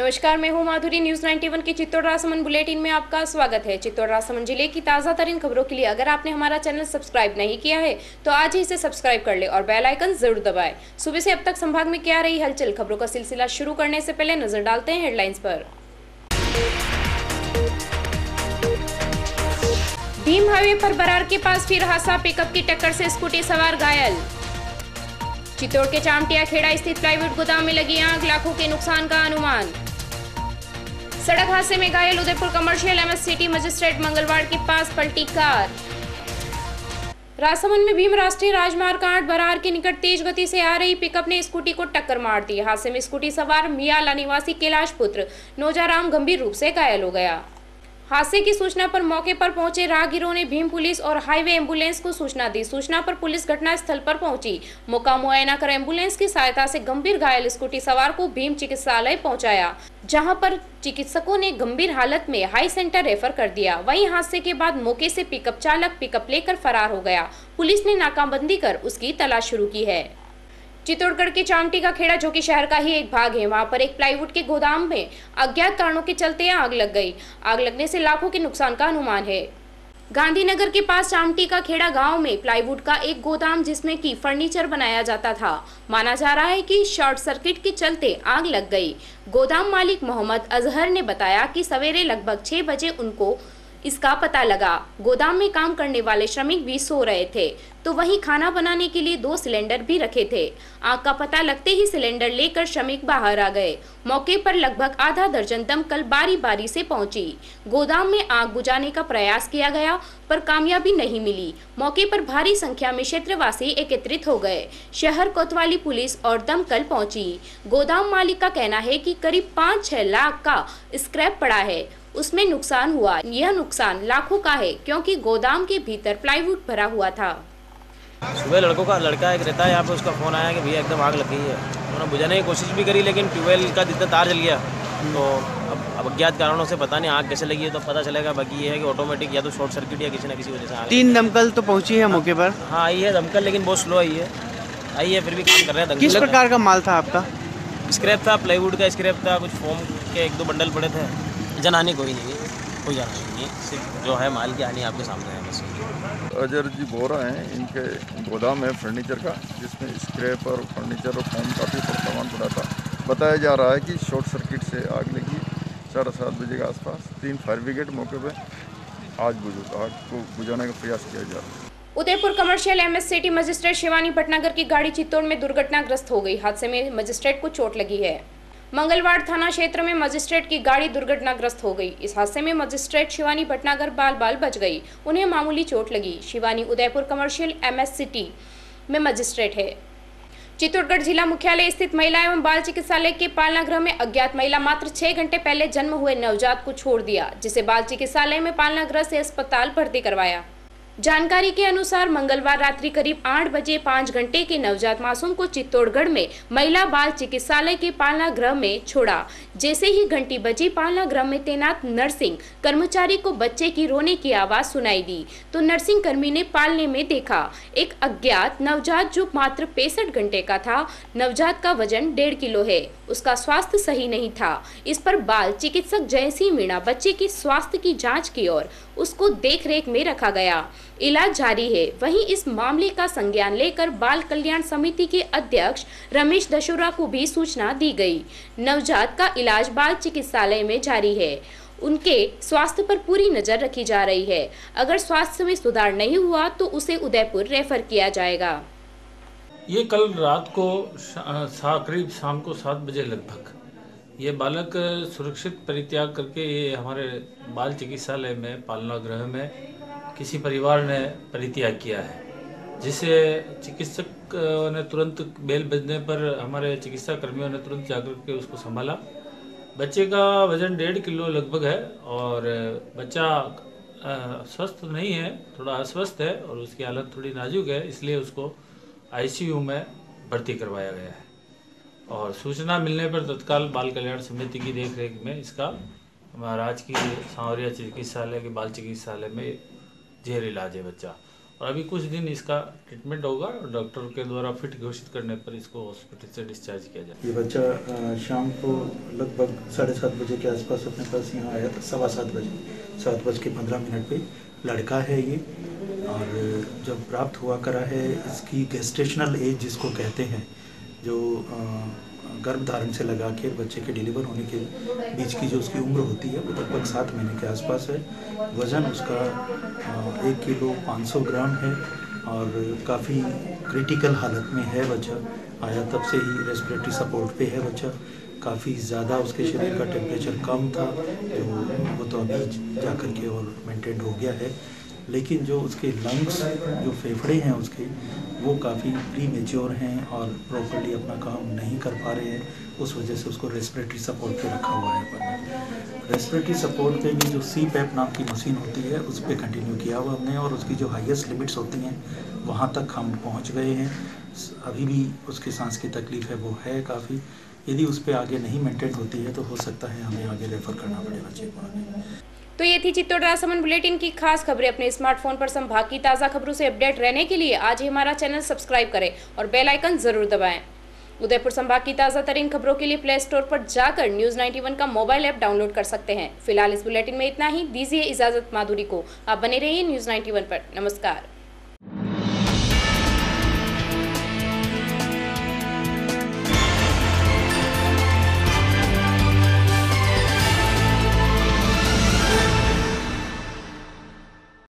नमस्कार, मैं हूं माधुरी। न्यूज 91 के चित्तौड़ राजसमंद बुलेटिन में आपका स्वागत है। चित्तौड़ राजसमंद जिले की ताज़ा तरीन खबरों के लिए अगर आपने हमारा चैनल सब्सक्राइब नहीं किया है तो आज ही इसे सब्सक्राइब कर ले और बेल आइकन जरूर दबाएं। सुबह से अब तक संभाग में क्या रही हलचल, खबरों का सिलसिला शुरू करने से पहले नजर डालते हैं हेडलाइंस पर। भीम हाईवे पर बरार के पास फिर हादसा, पिकअप की टक्कर से स्कूटी सवार घायल। चित्तौड़ के चामटिया खेड़ा स्थित प्लाईवुड गोदाम में लगी आग, लाखों के नुकसान का अनुमान। सड़क हादसे में घायल Udaipur commercial MS city magistrate मंगलवार के पास पलटी कार। राजसमंद में भीम राष्ट्रीय राजमार्ग 8 बरार के निकट तेज गति से आ रही पिकअप ने स्कूटी को टक्कर मार दी। हादसे में स्कूटी सवार मियाला निवासी कैलाश पुत्र नौजाराम गंभीर रूप से घायल हो गया। हादसे की सूचना पर मौके पर पहुंचे राहगीरों ने भीम पुलिस और हाईवे एम्बुलेंस को सूचना दी। सूचना पर पुलिस घटनास्थल पर पहुंची। मौका मुआयना कर एम्बुलेंस की सहायता से गंभीर घायल स्कूटी सवार को भीम चिकित्सालय पहुंचाया, जहां पर चिकित्सकों ने गंभीर हालत में हाई सेंटर रेफर कर दिया। वहीं हादसे के बाद मौके से पिकअप चालक पिकअप लेकर फरार हो गया। पुलिस ने नाकाबंदी कर उसकी तलाश शुरू की है। चित्तौड़गढ़ के चामटी का खेड़ा, जो कि शहर का ही एक भाग है, वहां पर एक प्लाईवुड के गोदाम में अज्ञात कारणों के चलते आग लग गई। आग लगने से लाखों के नुकसान का अनुमान है। गांधीनगर के पास चामटी का खेड़ा गांव में प्लाईवुड का एक गोदाम जिसमें की फर्नीचर बनाया जाता था, माना जा रहा है कि शॉर्ट सर्किट के चलते आग लग गई। गोदाम मालिक मोहम्मद अजहर ने बताया कि सवेरे लगभग 6 बजे उनको इसका पता लगा। गोदाम में काम करने वाले श्रमिक भी सो रहे थे, तो वहीं खाना बनाने के लिए 2 सिलेंडर भी रखे थे। आग का पता लगते ही सिलेंडर लेकर श्रमिक बाहर आ गए। मौके पर लगभग आधा दर्जन दमकल बारी बारी से पहुंची। गोदाम में आग बुझाने का प्रयास किया गया पर कामयाबी नहीं मिली। मौके पर भारी संख्या में क्षेत्रवासी एकत्रित हो गए। शहर कोतवाली पुलिस और दमकल पहुंची। गोदाम मालिक का कहना है कि करीब 5-6 लाख का स्क्रैप पड़ा है, उसमें नुकसान हुआ। यह नुकसान लाखों का है क्योंकि गोदाम के भीतर प्लाईवुड भरा हुआ था। सुबह लड़का एक रहता है यहाँ पे, उसका फ़ोन आया कि भैया एकदम आग लग गई है। उन्होंने बुझाने की कोशिश भी करी लेकिन ट्यूबवेल का जितना तार जल गया, तो अब अज्ञात कारणों से पता नहीं आग कैसे लगी है, तो पता चलेगा। बाकी ये है कि ऑटोमेटिक या तो शॉर्ट सर्किट या किसी न किसी वजह से आग। 3 दमकल तो पहुंची है मौके पर। हाँ आई है दमकल, लेकिन बहुत स्लो आई है फिर भी काम कर रहे हैं। किस प्रकार का माल था आपका? स्क्रैप था, प्लाईवुड का स्क्रैप था, कुछ फोम के 1-2 बंडल पड़े थे। जनहानि कोई नहीं है, कोई जानकारी नहीं, सिर्फ जो है माल की हानि आपके सामने है बस। अजहर जी बोल रहे हैं, इनके गोदाम है फर्नीचर का, जिसमें स्क्रैप और फर्नीचर और फोम काफ़ी सामान पड़ा था। बताया जा रहा है कि शॉर्ट सर्किट से आग लगी 7:30 बजे के आसपास। 3 फायर ब्रिगेड मौके पर आग को बुझाने का प्रयास किया जा रहा है। Udaipur commercial MS city magistrate Shivani Bhatnagar की गाड़ी चित्तौड़ में दुर्घटनाग्रस्त हो गई। हादसे में मजिस्ट्रेट को चोट लगी है। मंगलवार थाना क्षेत्र में मजिस्ट्रेट की गाड़ी दुर्घटनाग्रस्त हो गई। इस हादसे में मजिस्ट्रेट शिवानी भटनागर बाल बच गई, उन्हें मामूली चोट लगी। Shivani Udaipur commercial MS city में मजिस्ट्रेट है। चित्तौड़गढ़ जिला मुख्यालय स्थित महिला एवं बाल चिकित्सालय के पालना गृह में अज्ञात महिला मात्र 6 घंटे पहले जन्म हुए नवजात को छोड़ दिया, जिसे बाल चिकित्सालय में पालना गृह से अस्पताल भर्ती करवाया। जानकारी के अनुसार मंगलवार रात्रि करीब 8 बजे 5 घंटे के नवजात मासूम को चित्तौड़गढ़ में महिला बाल चिकित्सालय के पालना गृह में छोड़ा। जैसे ही घंटी बजी, पालना गृह में तैनात नर्सिंग कर्मचारी को बच्चे की रोने की आवाज सुनाई दी, तो नर्सिंग कर्मी ने पालने में देखा एक अज्ञात नवजात जो मात्र 65 घंटे का था। नवजात का वजन 1.5 किलो है। उसका स्वास्थ्य सही नहीं था। इस पर बाल चिकित्सक जयसिंह मीणा बच्चे की स्वास्थ्य की जाँच की और उसको देखरेख में रखा गया। इलाज जारी है। वहीं इस मामले का संज्ञान लेकर बाल कल्याण समिति के अध्यक्ष रमेश दशोरा को भी सूचना दी गई। नवजात का इलाज बाल चिकित्सालय में जारी है। उनके स्वास्थ्य पर पूरी नजर रखी जा रही है। अगर स्वास्थ्य में सुधार नहीं हुआ तो उसे उदयपुर रेफर किया जाएगा। ये कल रात को करीब शाम को 7 बजे लगभग ये बालक सुरक्षित परित्याग करके ये हमारे बाल चिकित्सालय में पालना गृह में किसी परिवार ने परित्याग किया है, जिसे चिकित्सक ने तुरंत बेल बजने पर हमारे चिकित्सा कर्मियों ने तुरंत जाकर के उसको संभाला। बच्चे का वजन 1.5 किलो लगभग है और बच्चा स्वस्थ नहीं है, थोड़ा अस्वस्थ है और उसकी हालत थोड़ी नाजुक है, इसलिए उसको आईसीयू में भर्ती करवाया गया है। और सूचना मिलने पर तत्काल बाल कल्याण समिति की देखरेख में इसका राजकीय सांवरिया चिकित्सालय के बाल चिकित्सालय में जेर इलाज है बच्चा। और अभी कुछ दिन इसका ट्रीटमेंट होगा और डॉक्टर के द्वारा फिट घोषित करने पर इसको हॉस्पिटल से डिस्चार्ज किया जाए। ये बच्चा शाम को लगभग 7:30 बजे के आसपास अपने पास यहाँ आया था, 7:15 बजे, 7:15 पे लड़का है ये। और जब प्राप्त हुआ करा है, इसकी गेस्टेशनल एज जिसको कहते हैं, जो गर्भधारण से लगा के बच्चे के डिलीवर होने के बीच की जो उसकी उम्र होती है वो लगभग 7 महीने के आसपास है। वज़न उसका 1 किलो 500 ग्राम है और काफ़ी क्रिटिकल हालत में है बच्चा। आया तब से ही रेस्पिरेटरी सपोर्ट पे है बच्चा। काफ़ी ज़्यादा उसके शरीर का टेम्परेचर कम था, जो वो तो अभी जा कर के और मेंटेन हो गया है। लेकिन जो उसके लंग्स, जो फेफड़े हैं उसके, वो काफ़ी प्री मेच्योर हैं और प्रॉपर्ली अपना काम नहीं कर पा रहे हैं। उस वजह से उसको रेस्पिरेटरी सपोर्ट पे रखा हुआ है अपन। रेस्पिरेटरी सपोर्ट पे भी जो CPAP नाम की मशीन होती है उस पर कंटिन्यू किया हुआ हमने, और उसकी जो हाईएस्ट लिमिट्स होती हैं वहाँ तक हम पहुँच गए हैं। अभी भी उसकी सांस की तकलीफ़ है वो है काफ़ी। यदि उस पर आगे नहीं मेंटेन होती है तो हो सकता है हमें आगे रेफ़र करना पड़े बच्चे को आगे। तो ये थी चित्तौड़ राजसमंद बुलेटिन की खास खबरें। अपने स्मार्टफोन पर संभाग की ताज़ा खबरों से अपडेट रहने के लिए आज ही हमारा चैनल सब्सक्राइब करें और बेल आइकन जरूर दबाएं। उदयपुर संभाग की ताज़ा तरीन खबरों के लिए प्ले स्टोर पर जाकर न्यूज़ 91 का मोबाइल ऐप डाउनलोड कर सकते हैं। फिलहाल इस बुलेटिन में इतना ही। दीजिए इजाजत माधुरी को। आप बने रहिए न्यूज़ 91 पर। नमस्कार।